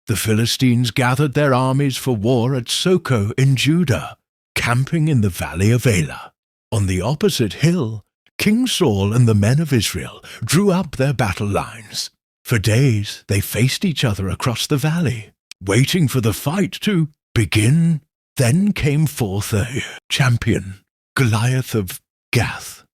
The Philistines gathered their armies for war at Soko in Judah, camping in the valley of Elah. On the opposite hill, King Saul and the men of Israel drew up their battle lines. For days they faced each other across the valley, waiting for the fight to begin. Then came forth a champion, Goliath of Gath.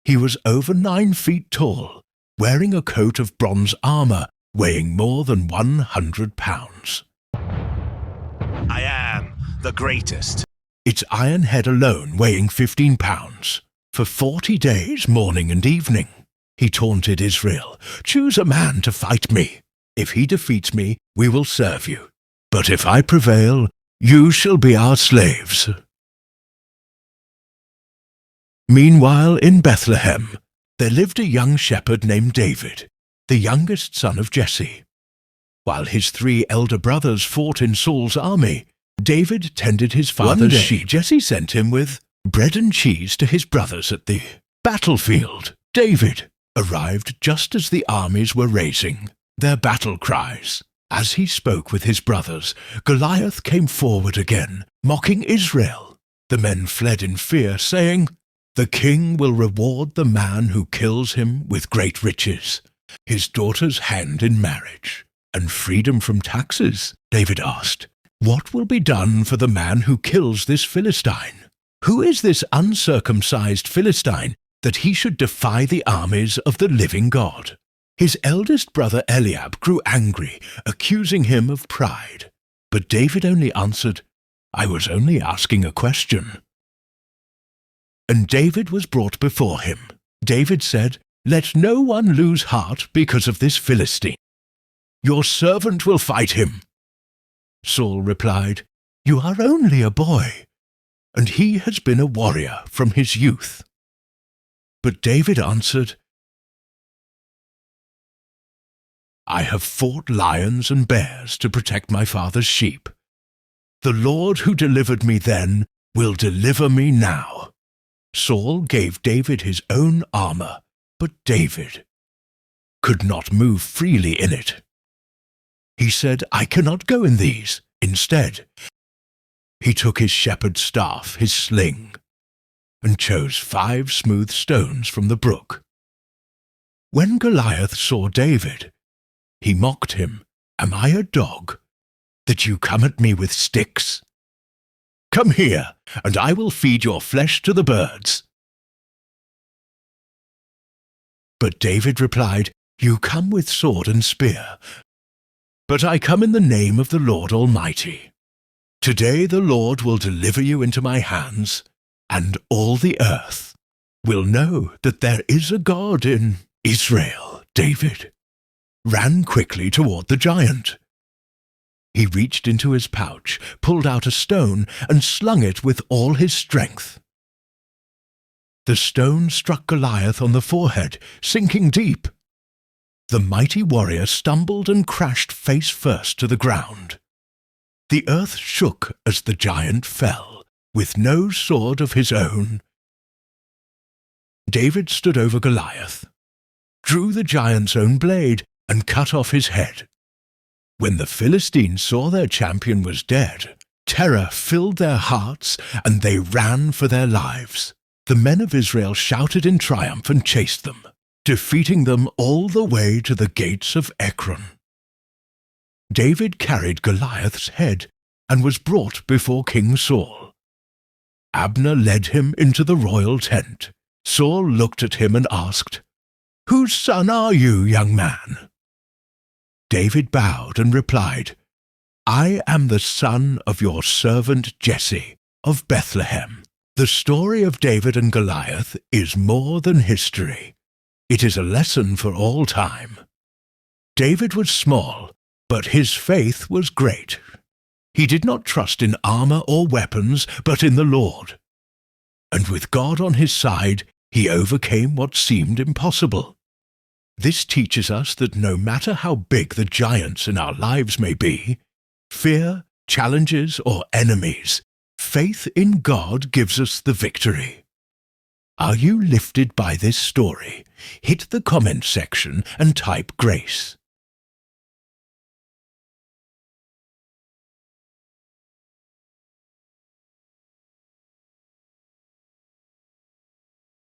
He was over 9 feet tall, wearing a coat of bronze armor, weighing more than 100 pounds. I am the greatest. Its iron head alone weighing 15 pounds. For 40 days, morning and evening, he taunted Israel, "Choose a man to fight me. If he defeats me, we will serve you. But if I prevail, you shall be our slaves." Meanwhile, in Bethlehem, there lived a young shepherd named David, the youngest son of Jesse. While his 3 elder brothers fought in Saul's army, David tended his father's sheep. Jesse sent him with bread and cheese to his brothers at the battlefield. David arrived just as the armies were raising their battle cries. As he spoke with his brothers, Goliath came forward again, mocking Israel. The men fled in fear, saying, "The king will reward the man who kills him with great riches, his daughter's hand in marriage, and freedom from taxes." David asked, "What will be done for the man who kills this Philistine? Who is this uncircumcised Philistine that he should defy the armies of the living God?" His eldest brother Eliab grew angry, accusing him of pride. But David only answered, "I was only asking a question." And David was brought before him. David said, "Let no one lose heart because of this Philistine. Your servant will fight him." Saul replied, "You are only a boy, and he has been a warrior from his youth." But David answered, "I have fought lions and bears to protect my father's sheep. The Lord who delivered me then will deliver me now." Saul gave David his own armor, but David could not move freely in it. He said, "I cannot go in these." Instead, he took his shepherd's staff, his sling, and chose 5 smooth stones from the brook. When Goliath saw David, he mocked him, "Am I a dog, that you come at me with sticks? Come here, and I will feed your flesh to the birds." But David replied, "You come with sword and spear, but I come in the name of the Lord Almighty. Today the Lord will deliver you into my hands, and all the earth will know that there is a God in Israel." David ran quickly toward the giant. He reached into his pouch, pulled out a stone, and slung it with all his strength. The stone struck Goliath on the forehead, sinking deep. The mighty warrior stumbled and crashed face first to the ground. The earth shook as the giant fell, with no sword of his own. David stood over Goliath, drew the giant's own blade, and cut off his head. When the Philistines saw their champion was dead, terror filled their hearts, and they ran for their lives. The men of Israel shouted in triumph and chased them, defeating them all the way to the gates of Ekron. David carried Goliath's head and was brought before King Saul. Abner led him into the royal tent. Saul looked at him and asked, "Whose son are you, young man?" David bowed and replied, "I am the son of your servant Jesse of Bethlehem." The story of David and Goliath is more than history. It is a lesson for all time. David was small, but his faith was great. He did not trust in armor or weapons, but in the Lord. And with God on his side, he overcame what seemed impossible. This teaches us that no matter how big the giants in our lives may be, fear, challenges, or enemies, faith in God gives us the victory. Are you lifted by this story? Hit the comment section and type grace.